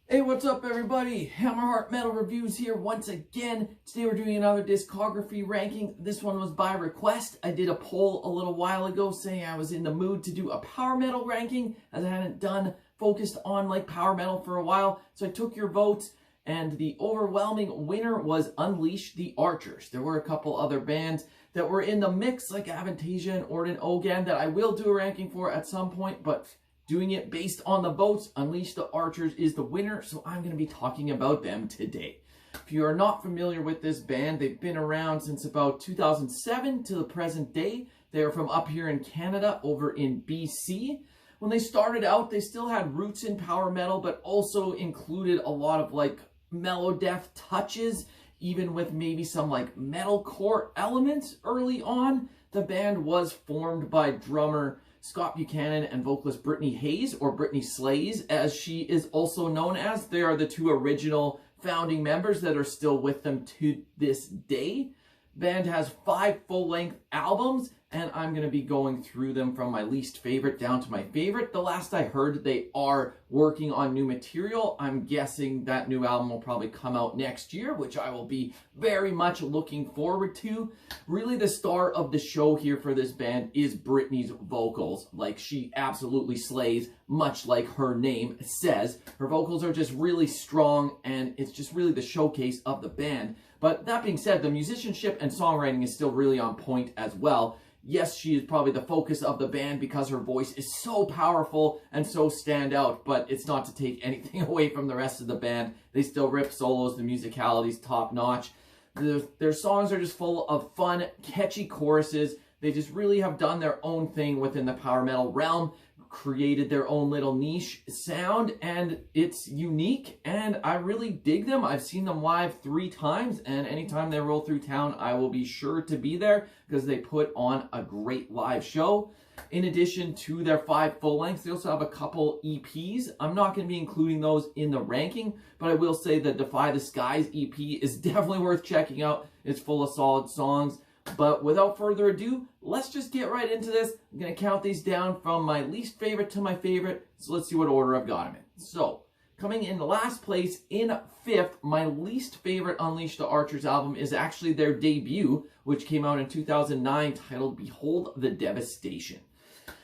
Hey, what's up everybody? Hammerheart Metal Reviews here once again. Today we're doing another discography ranking. This one was by request. I did a poll a little while ago saying I was in the mood to do a power metal ranking as I hadn't focused on like power metal for a while. So I took your votes and the overwhelming winner was Unleash the Archers. There were a couple other bands that were in the mix like Avantasia and Orden Ogan that I will do a ranking for at some point, but doing it based on the votes, Unleash the Archers is the winner, so I'm going to be talking about them today. If you are not familiar with this band, they've been around since about 2007 to the present day. They are from up here in Canada, over in BC. When they started out, they still had roots in power metal, but also included a lot of like melodeath touches, even with maybe some like metalcore elements early on. The band was formed by drummer Scott Buchanan and vocalist Brittany Hayes, or Brittany Slays, as she is also known as. They are the two original founding members that are still with them to this day. Band has 5 full-length albums, and I'm going to be going through them from my least favorite down to my favorite. The last I heard, they are working on new material. I'm guessing that new album will probably come out next year, which I will be very much looking forward to. Really, the star of the show here for this band is Brittany's vocals. Like, she absolutely slays, much like her name says. Her vocals are just really strong, and it's just really the showcase of the band. But that being said, the musicianship and songwriting is still really on point as well. Yes, she is probably the focus of the band because her voice is so powerful and so stand out, but it's not to take anything away from the rest of the band. They still rip solos, the musicality's top notch. Their songs are just full of fun, catchy choruses. They just really have done their own thing within the power metal realm, created their own little niche sound, and it's unique, and I really dig them. I've seen them live 3 times, and anytime they roll through town, I will be sure to be there because they put on a great live show. In addition to their 5 full lengths, they also have a couple EPs. I'm not going to be including those in the ranking, but I will say the Defy the Skies EP is definitely worth checking out. It's full of solid songs. But without further ado, let's just get right into this. I'm going to count these down from my least favorite to my favorite. So let's see what order I've got them in. So, coming in last place, in 5th, my least favorite Unleash the Archers album is actually their debut, which came out in 2009, titled Behold the Devastation.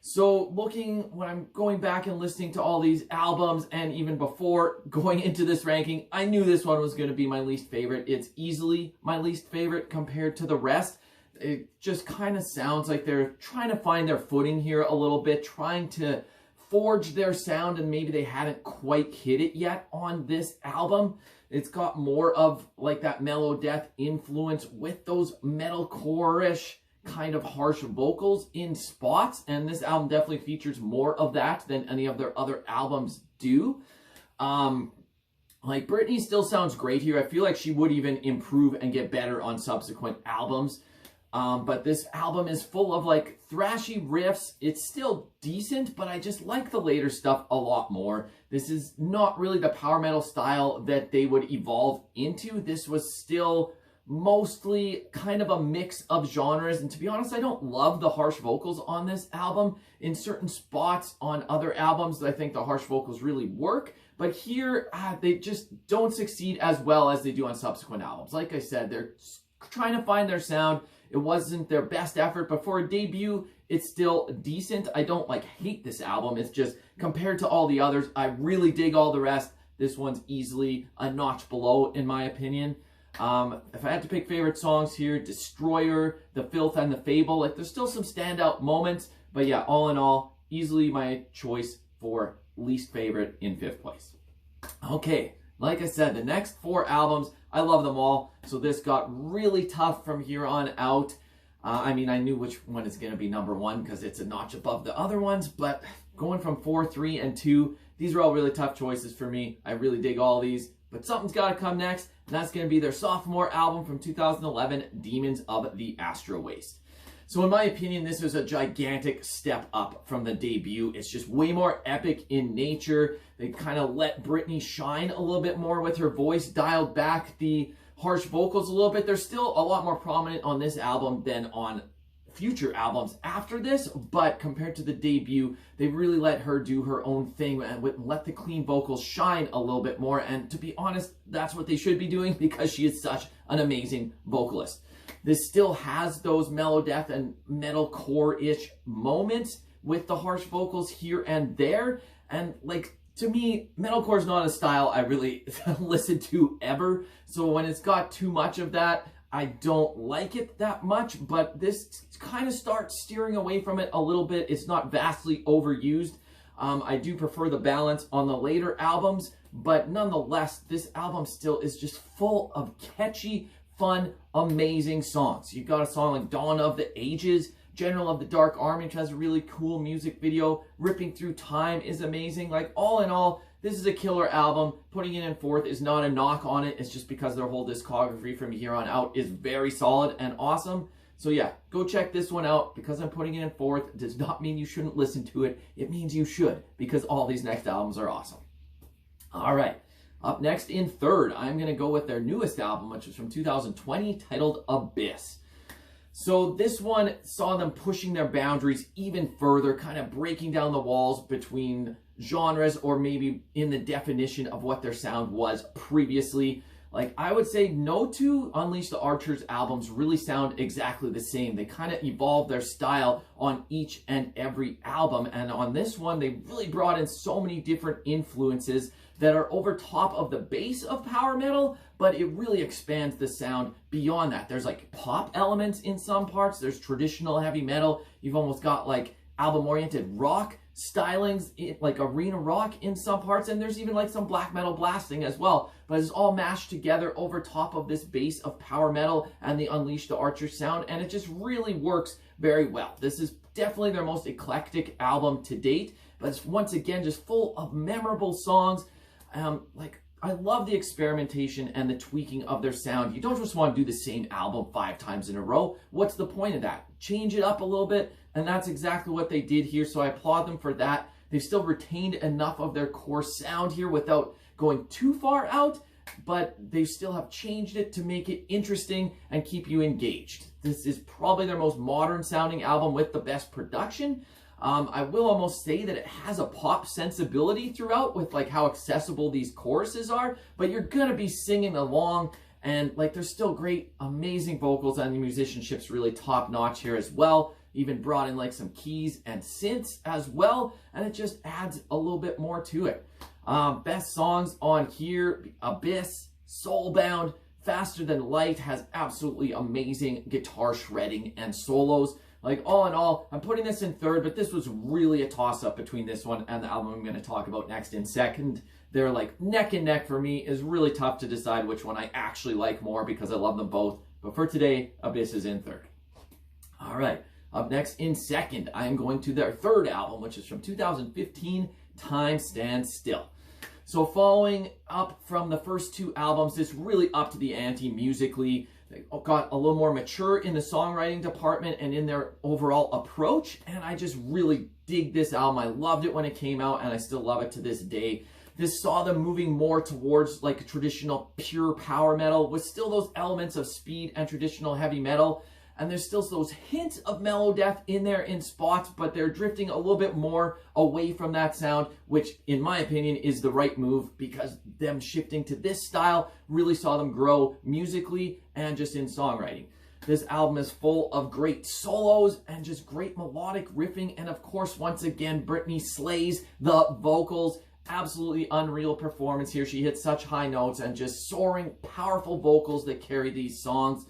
So when I'm going back and listening to all these albums, and even before going into this ranking, I knew this one was going to be my least favorite. It's easily my least favorite compared to the rest. It just kind of sounds like they're trying to find their footing here a little bit, trying to forge their sound, and maybe they hadn't quite hit it yet on this album. It's got more of like that melodeath influence with those metalcore-ish kind of harsh vocals in spots, and this album definitely features more of that than any of their other albums do. Like, Brittany still sounds great here. I feel like she would even improve and get better on subsequent albums. But this album is full of like thrashy riffs. It's still decent, but I just like the later stuff a lot more. This is not really the power metal style that they would evolve into. This was still mostly kind of a mix of genres, and to be honest, I don't love the harsh vocals on this album. In certain spots on other albums, I think the harsh vocals really work, but here they just don't succeed as well as they do on subsequent albums. Like I said, they're trying to find their sound. It wasn't their best effort, but for a debut, it's still decent. I don't like hate this album. It's just compared to all the others, I really dig all the rest. This one's easily a notch below, in my opinion. If I had to pick favorite songs here, Destroyer, The Filth, and The Fable, like there's still some standout moments, but yeah, all in all, easily my choice for least favorite in 5th place. Okay, like I said, the next 4 albums, I love them all, so this got really tough from here on out. I mean, I knew which one is going to be number 1 because it's a notch above the other ones, but going from 4, 3, and 2, these are all really tough choices for me. I really dig all these, but something's got to come next, and that's going to be their sophomore album from 2011, Demons of the Astro Waste. So in my opinion, this was a gigantic step up from the debut. It's just way more epic in nature. They kind of let Brittany shine a little bit more with her voice, dialed back the harsh vocals a little bit. They're still a lot more prominent on this album than on future albums after this, but compared to the debut, they really let her do her own thing and let the clean vocals shine a little bit more. And to be honest, that's what they should be doing because she is such an amazing vocalist. This still has those melodeath and metalcore-ish moments with the harsh vocals here and there. And like, to me, metalcore is not a style I really listen to ever. So when it's got too much of that, I don't like it that much, but this kind of starts steering away from it a little bit. It's not vastly overused. I do prefer the balance on the later albums, but nonetheless, this album still is just full of catchy, fun, amazing songs. You've got a song like Dawn of the Ages, General of the Dark Army, which has a really cool music video. Ripping Through Time is amazing. Like, all in all, this is a killer album. Putting it in fourth is not a knock on it. It's just because their whole discography from here on out is very solid and awesome. So yeah, go check this one out. Because I'm putting it in fourth does not mean you shouldn't listen to it. It means you should, because all these next albums are awesome. All right, up next in third, I'm going to go with their newest album, which is from 2020, titled Abyss. So this one saw them pushing their boundaries even further, kind of breaking down the walls between genres, or maybe in the definition of what their sound was previously. Like, I would say no two Unleash the Archers albums really sound exactly the same. They kind of evolved their style on each and every album. And on this one, they really brought in so many different influences that are over top of the base of power metal, but it really expands the sound beyond that. There's like pop elements in some parts. There's traditional heavy metal. You've almost got like album-oriented rock stylings, like arena rock in some parts, and there's even like some black metal blasting as well. But it's all mashed together over top of this base of power metal and the Unleash the Archer sound, and it just really works very well. This is definitely their most eclectic album to date, but it's once again just full of memorable songs. Like, I love the experimentation and the tweaking of their sound. You don't just want to do the same album 5 times in a row. What's the point of that? Change it up a little bit, and that's exactly what they did here, so I applaud them for that. They've still retained enough of their core sound here without going too far out, but they still have changed it to make it interesting and keep you engaged. This is probably their most modern sounding album with the best production. I will almost say that it has a pop sensibility throughout with like how accessible these choruses are, but you're gonna be singing along, and like there's still great, amazing vocals, and the musicianship's really top notch here as well. Even brought in like some keys and synths as well, and it just adds a little bit more to it. Best songs on here: Abyss, Soulbound, Faster Than Light has absolutely amazing guitar shredding and solos. Like, all in all, I'm putting this in third, but this was really a toss-up between this one and the album I'm going to talk about next in second. They're like neck and neck for me. It's really tough to decide which one I actually like more because I love them both. But for today, Abyss is in third. All right, up next in second, I'm going to their third album, which is from 2015, Time Stands Still. So following up from the first 2 albums, this really upped the ante musically. They got a little more mature in the songwriting department and in their overall approach, and I just really dig this album. I loved it when it came out, and I still love it to this day. This saw them moving more towards like a traditional pure power metal with still those elements of speed and traditional heavy metal, and there's still those hints of melodeath in there in spots, but they're drifting a little bit more away from that sound, which in my opinion is the right move, because them shifting to this style really saw them grow musically and just in songwriting. This album is full of great solos and just great melodic riffing, and of course, once again, Brittany slays the vocals. Absolutely unreal performance here. She hits such high notes and just soaring, powerful vocals that carry these songs.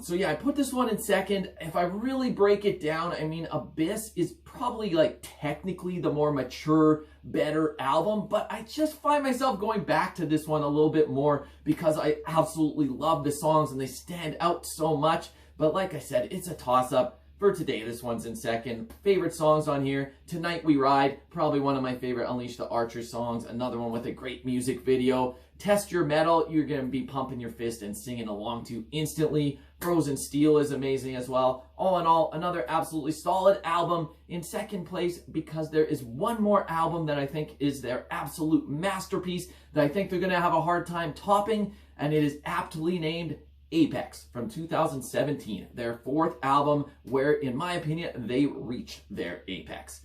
So yeah, I put this one in second. If I really break it down, I mean, Abyss is probably like technically the more mature, better album, but I just find myself going back to this one a little bit more because I absolutely love the songs and they stand out so much. But like I said, it's a toss-up. For today, this one's in second. Favorite songs on here: Tonight We Ride, probably one of my favorite Unleash the Archer songs. Another one with a great music video. Test Your Metal, you're going to be pumping your fist and singing along to instantly. Frozen Steel is amazing as well. All in all, another absolutely solid album. In second place, because there is one more album that I think is their absolute masterpiece that I think they're going to have a hard time topping, and it is aptly named Apex from 2017, their fourth album where, in my opinion, they reached their apex.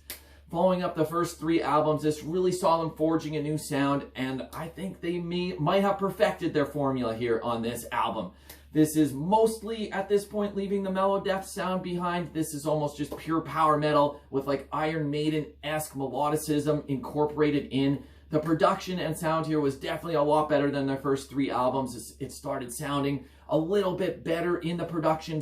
Following up the first three albums, this really saw them forging a new sound, and I think they might have perfected their formula here on this album. This is mostly, at this point, leaving the Melodeath sound behind. This is almost just pure power metal with like Iron Maiden-esque melodicism incorporated in. The production and sound here was definitely a lot better than their first three albums. It started sounding a little bit better in the production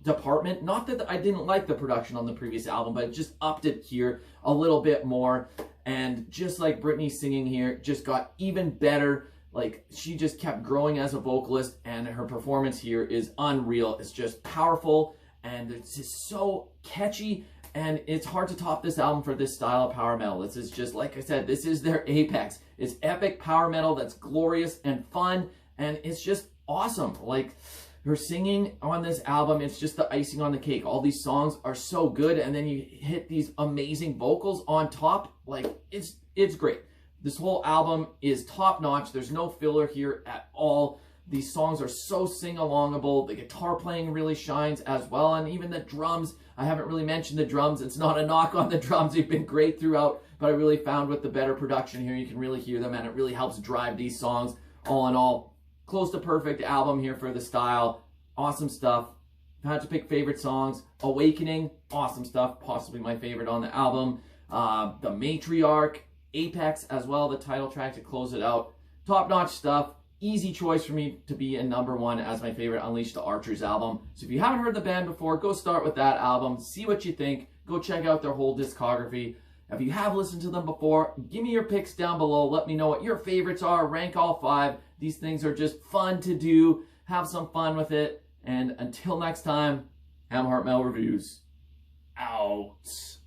department. Not that I didn't like the production on the previous album, but it just upped it here a little bit more. And just like Britney singing here, just got even better. Like, she just kept growing as a vocalist, and her performance here is unreal. It's just powerful, and it's just so catchy, and it's hard to top this album for this style of power metal. This is just, like I said, this is their apex. It's epic power metal that's glorious and fun, and it's just awesome. Like, her singing on this album, it's just the icing on the cake. All these songs are so good, and then you hit these amazing vocals on top. Like, it's great. This whole album is top-notch. There's no filler here at all. These songs are so sing-alongable. The guitar playing really shines as well, and even the drums. I haven't really mentioned the drums. It's not a knock on the drums. They've been great throughout, but I really found with the better production here, you can really hear them, and it really helps drive these songs. All in all, close to perfect album here for the style. Awesome stuff. If I had to pick favorite songs, Awakening, awesome stuff. Possibly my favorite on the album. The Matriarch, Apex as well, the title track to close it out. Top-notch stuff. Easy choice for me to be in #1 as my favorite Unleash the Archers album. So if you haven't heard the band before, go start with that album. See what you think. Go check out their whole discography. If you have listened to them before, give me your picks down below. Let me know what your favorites are. Rank all 5. These things are just fun to do. Have some fun with it. And until next time, Hammerheart Metal Reviews out.